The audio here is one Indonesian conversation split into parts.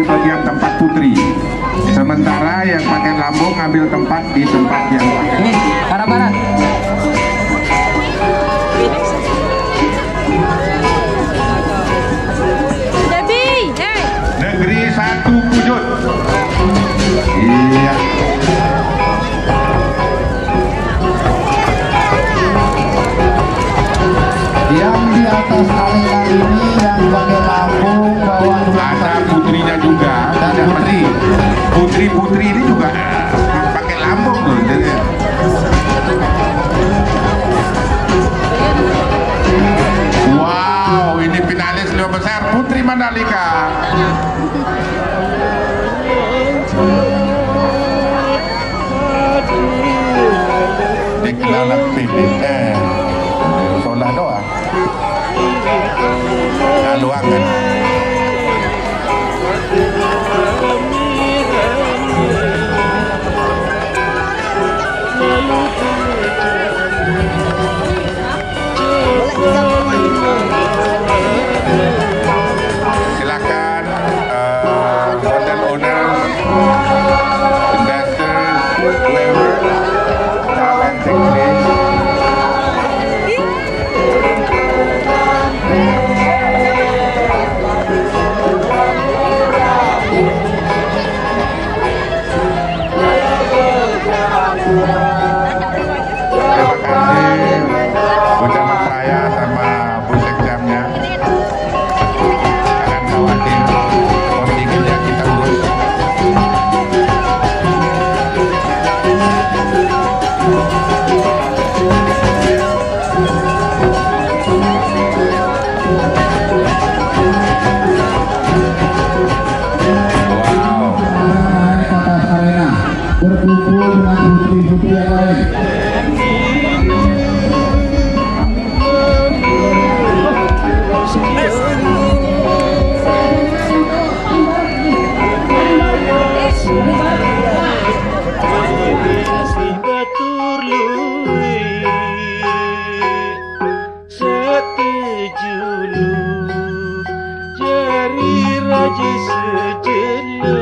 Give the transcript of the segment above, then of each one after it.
di bagian tempat putri. Sementara yang pakai lambung ambil tempat di tempat yang lain. Ini arah barat. Debbie, hey. Negeri Satu Kujut. Iya. Yang di atas arena ini yang pakai lambung bawa Ada putrinya juga. dan Ada putri. Putri ini juga pakai lambung tuh. Jadi, wow, ini finalis lima besar Putri Mandalika. Deklarasi PDR Solah doa Laluangan. Silakan hotel owners, investors, whoever, come and take place. Terima kasih ucapan saya sama Bu Sekjamnya. Jangan khawatir, kontingennya kita urus. Wow. Di atas arena berkumpul dengan putri-putri yang lain. Batur luwe setujulu jari raja sejelo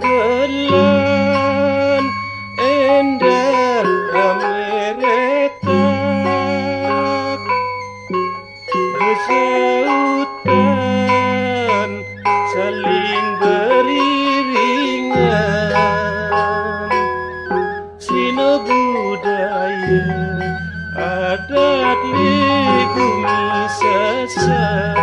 Genggambelan endah meretak Besautan saling beriringan Sino budaya adat ligumi sesat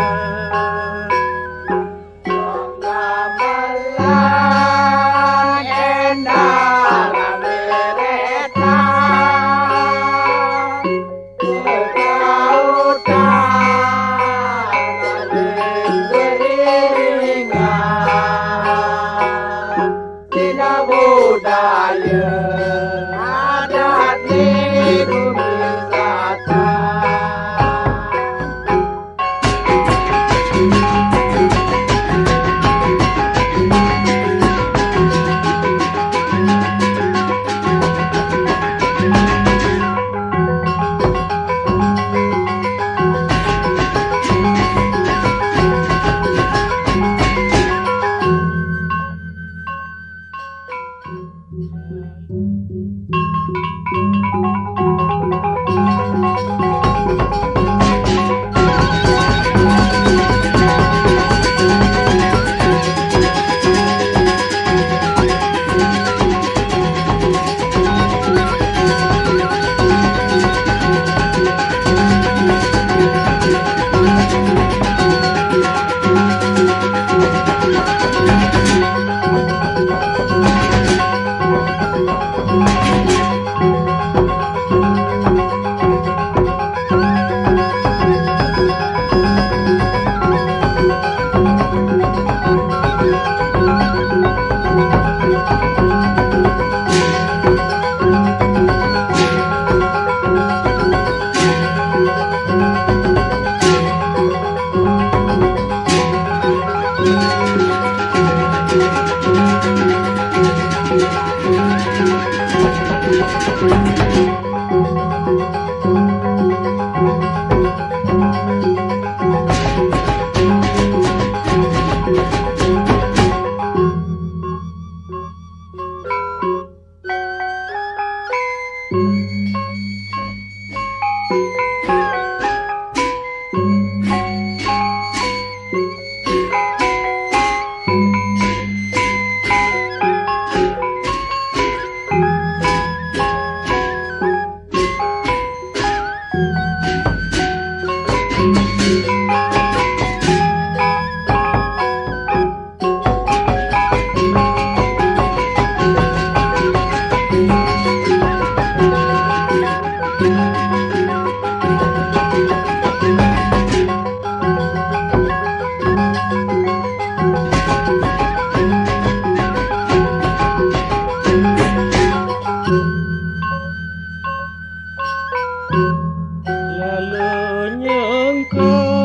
Lalu nyongkol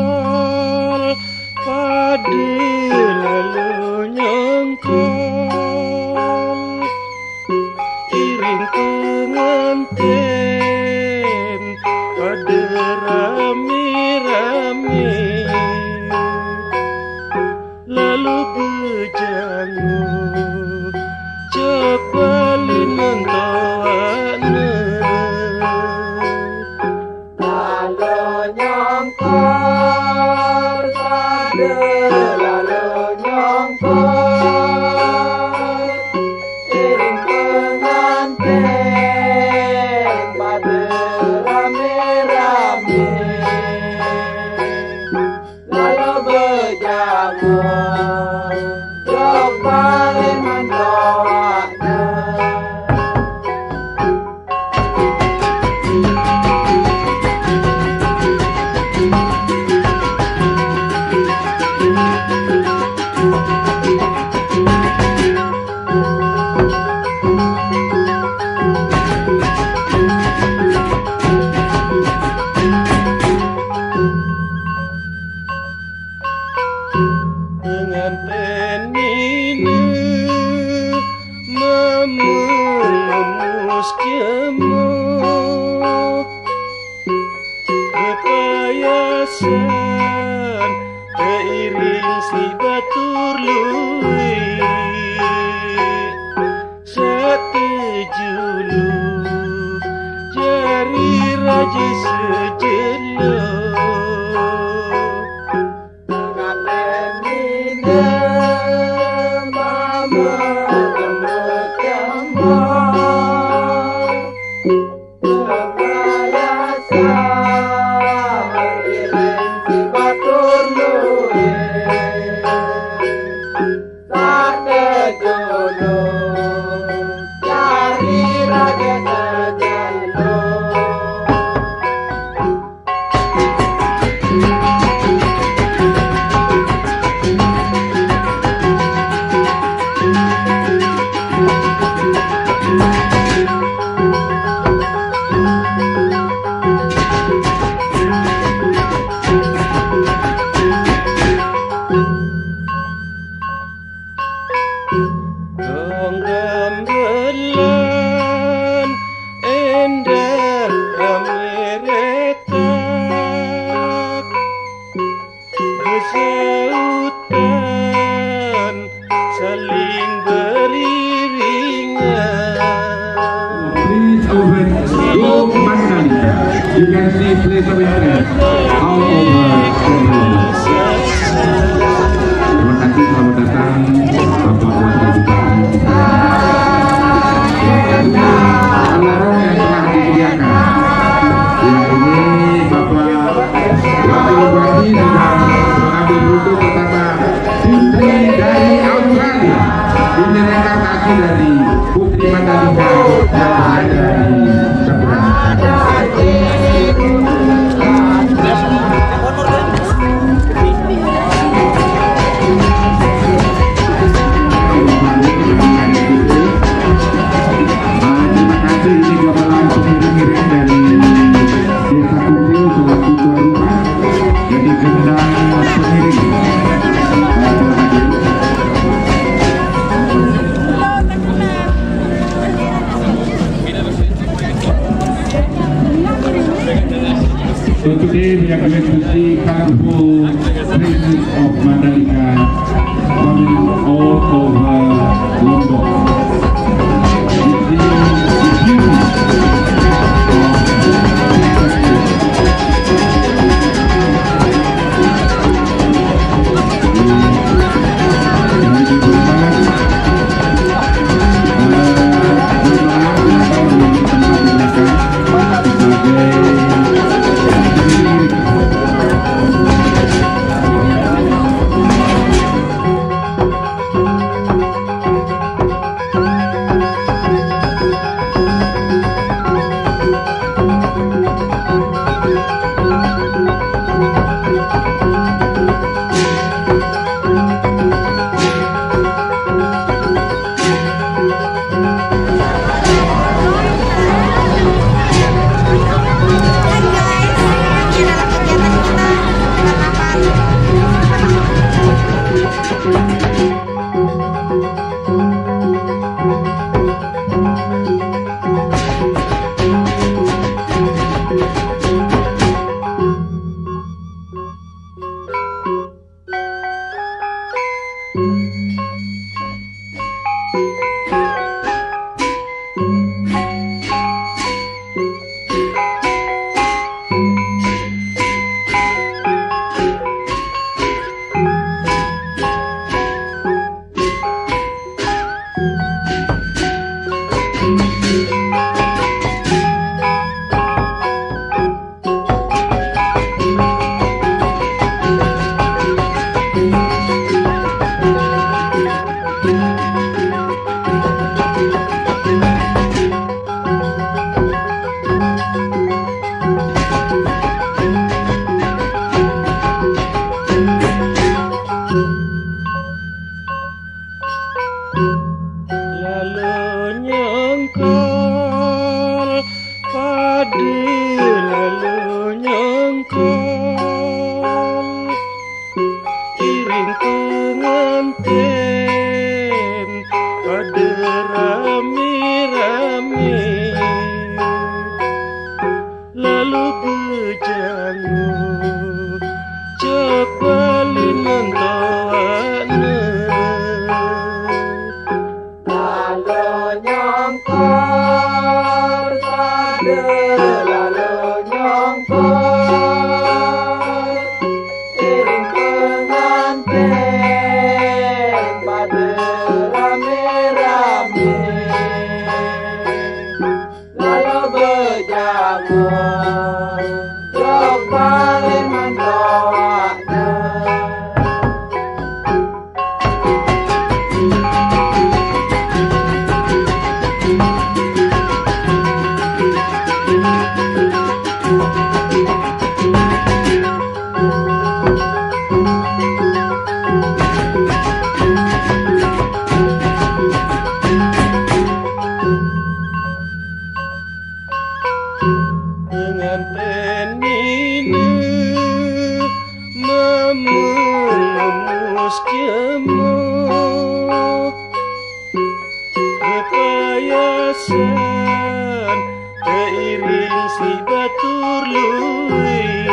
padu, lalu nyongkol iring pengantin pada rame-rame, lalu bejangu cepalin mentoane. Nyongkol pada lalu nyongkol iring pengantin pada rame-rame, lalu bejamu cepalin mendoanya. Pengantin ini memelus jemuk bepayasan keiring si batur luwi setujuluk jari raja sejeluk. Dong gambelan endah rameretak besautan saling beriringan. Please open Go Mandalika. You can see place of interest all over the world. Terima kasih, selamat datang Bapak Wakil Bupati kita. Dan alarm yang telah disediakan. Ya, ini Bapak Wakil Bupati sedang mengambil foto bersama putri dari Australia. Ini reinkarnasi dari Putri Mandalika yang ada di seberang sana. Terima kasih, ini gamelan pengiring-iring dari Desa Kumpil selaku tuan rumah. Jadi gendang pengiring. So today we are going to see colorful princes of Mandalika coming all over Lombok. We see the beauty of sen teiring si batur luwi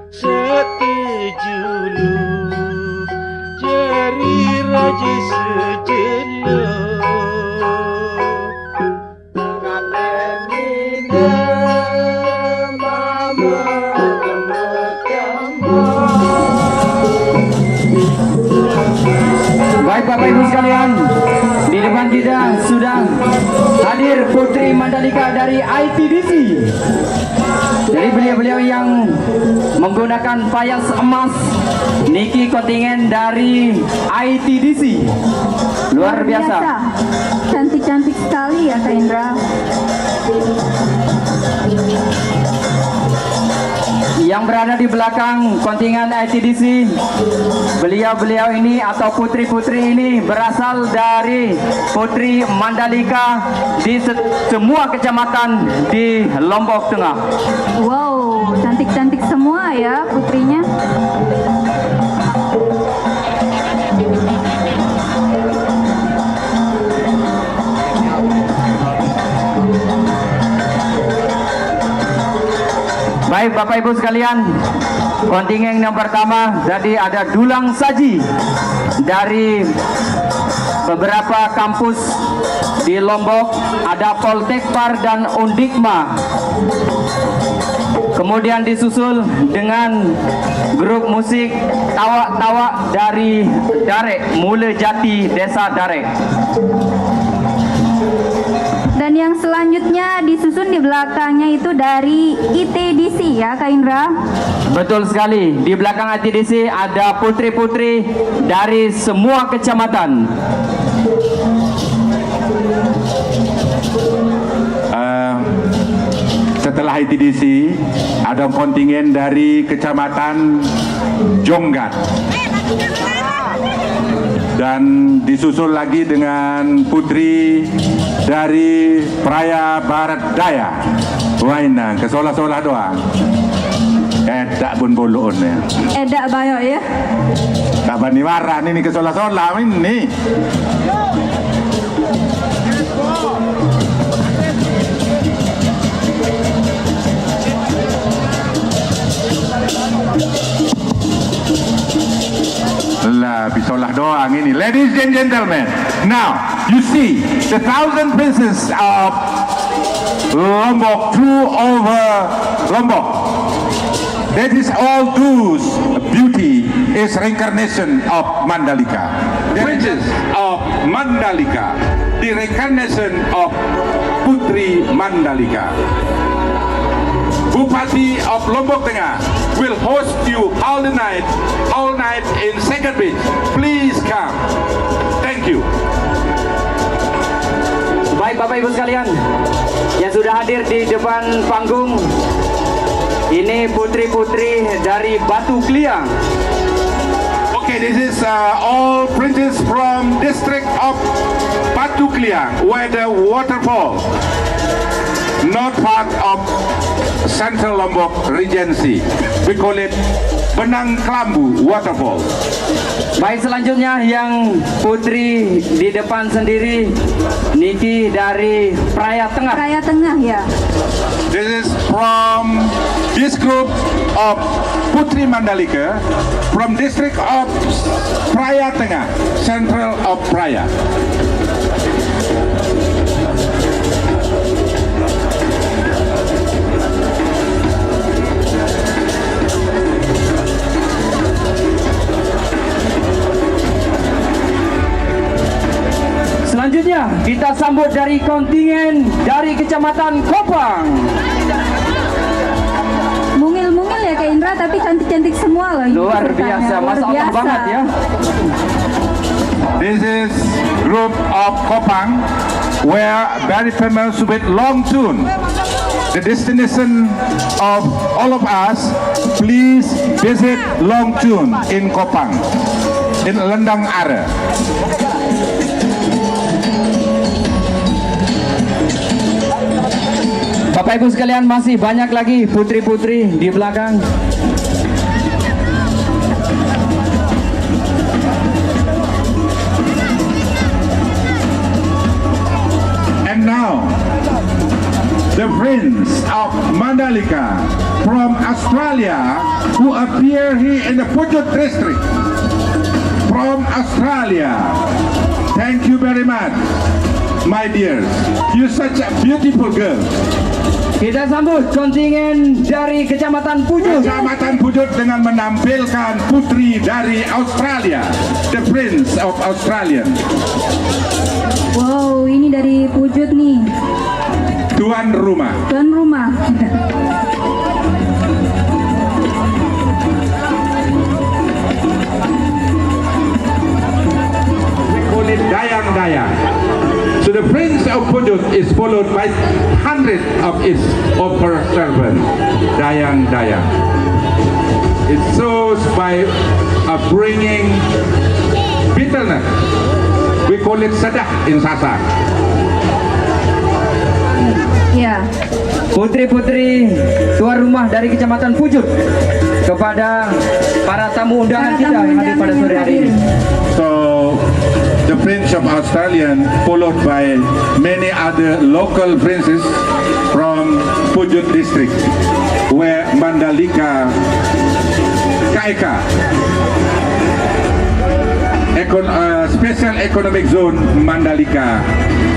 setujulu jari raji sejelo Baik Bapak Ibu sekalian, di depan kita sudah hadir Putri Mandalika dari ITDC. Jadi beliau-beliau yang menggunakan payas emas niki kontingen dari ITDC. Luar biasa. Cantik-cantik sekali ya Kak Indra. Yang berada di belakang kontingen ITDC, beliau-beliau ini atau putri-putri ini berasal dari Putri Mandalika di semua kecamatan di Lombok Tengah. Wow, cantik-cantik semua ya putrinya. Baik Bapak Ibu sekalian, kontingen yang pertama jadi ada dulang saji dari beberapa kampus di Lombok, ada Poltekpar dan Undikma. Kemudian disusul dengan grup musik Tawa-Tawa dari Darek, Mula Jati, Desa Darek. Dan yang selanjutnya disusun di belakangnya itu dari ITDC ya Kak Indra. Betul sekali, di belakang ITDC ada putri-putri dari semua kecamatan. Setelah ITDC ada kontingen dari kecamatan Jonggat dan disusul lagi dengan putri dari Praya Barat Daya. Waina ke solah-solah doang. Tak pun bolon ya. Edak bayo ya. Tak bani waran ini ke solah-solah ini. Lah, bisolah doang ini. Ladies and gentlemen, now you see the 1,000 princes of Lombok flew over Lombok. That is all those beauty is reincarnation of Mandalika. The princess of Mandalika, the reincarnation of Putri Mandalika. Bupati of Lombok Tengah will host you all night in Second Beach. Please come. Thank you. Baik Bapak Ibu sekalian yang sudah hadir di depan panggung, ini putri-putri dari Batu Kliang. Okay, this is all princes from district of Batu Kliang, where the waterfall, not part of Central Lombok Regency. We call it Benang Kelambu Waterfall. Baik, selanjutnya yang putri di depan sendiri, niki dari Praya Tengah. Praya Tengah ya. This is from this group of Putri Mandalika from district of Praya Tengah, Central of Praya. Selanjutnya kita sambut dari kontingen dari Kecamatan Kopang. Mungil-mungil ya Kak Indra, tapi cantik-cantik semua loh. Luar biasa, Masya Allah banget ya. This is group of Kopang, where very famous with long tune. The destination of all of us, please visit Long Tune in Kopang, in Lendang Are. Bapak Ibu sekalian, masih banyak lagi putri-putri di belakang. And now, the friends of Mandalika from Australia who appear here in the Pujut district. From Australia. Thank you very much, my dears. You're such a beautiful girl. Kita sambut kontingen dari Kecamatan Pujut. Kecamatan Pujut dengan menampilkan putri dari Australia, the Prince of Australian. Wow, ini dari Pujut nih. Tuan rumah. Tuan rumah. Dayang-dayang. So the Prince of Pujut is followed by hundreds of her servants. Dayang-dayang. It shows by bringing bitterness. We call it sadah in Sasak. Ya. Putri-putri tuan rumah dari Kecamatan Pujut kepada para tamu undangan kita yang hadir pada sore hari ini. So the Prince of Australian followed by many other local princes from Pujut district where Mandalika KEK Special Economic Zone Mandalika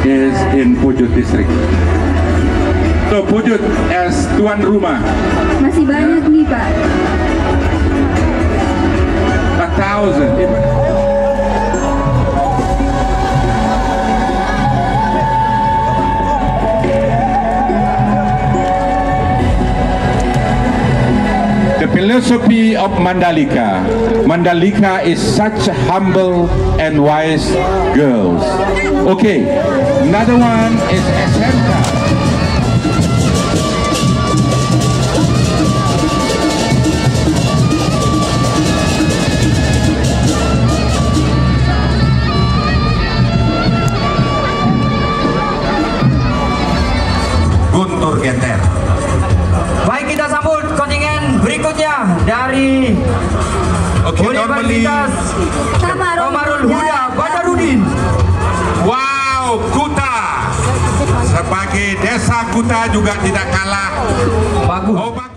is in Pujut district. So Pujut as tuan rumah. Masih banyak nih, Pak. 1,000 even. The philosophy of Mandalika. Mandalika is such humble and wise girls. Okay, another one is SMK. Guntur Geter. Baik, kita sambut kontingen berikutnya dari Universitas Komarul Huda Badarudin. Wow, Kuta. Sebagai desa Kuta juga tidak kalah. Bagus. Oh, bagus.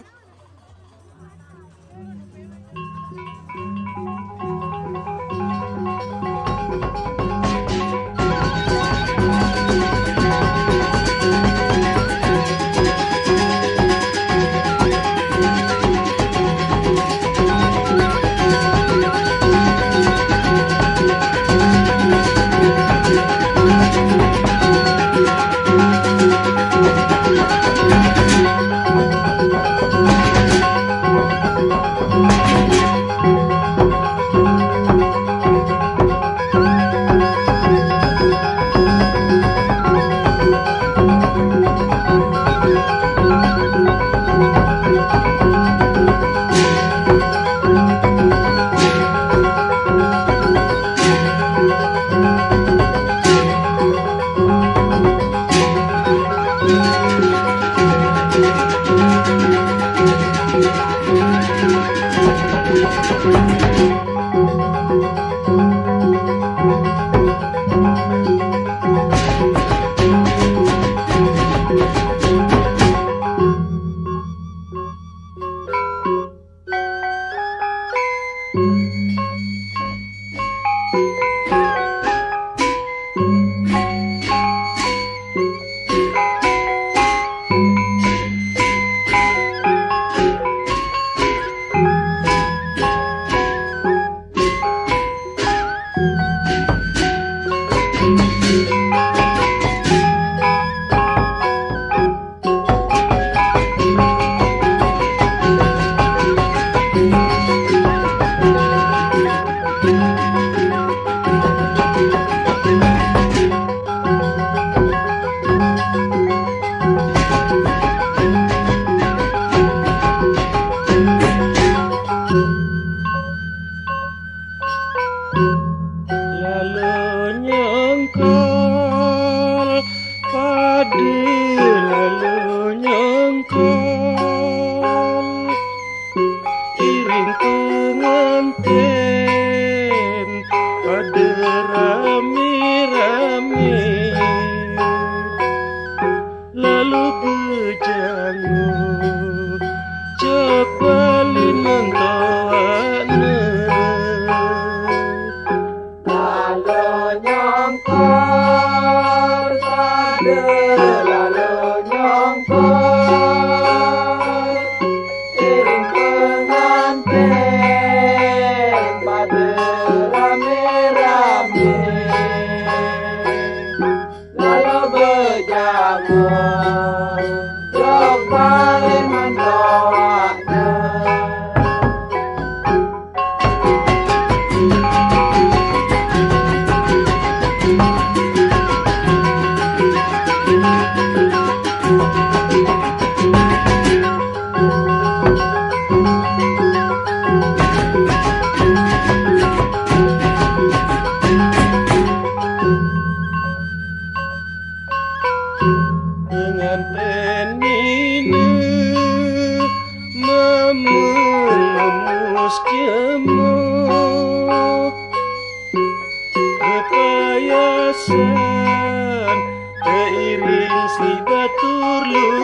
Hasan, teiring si batur luwih.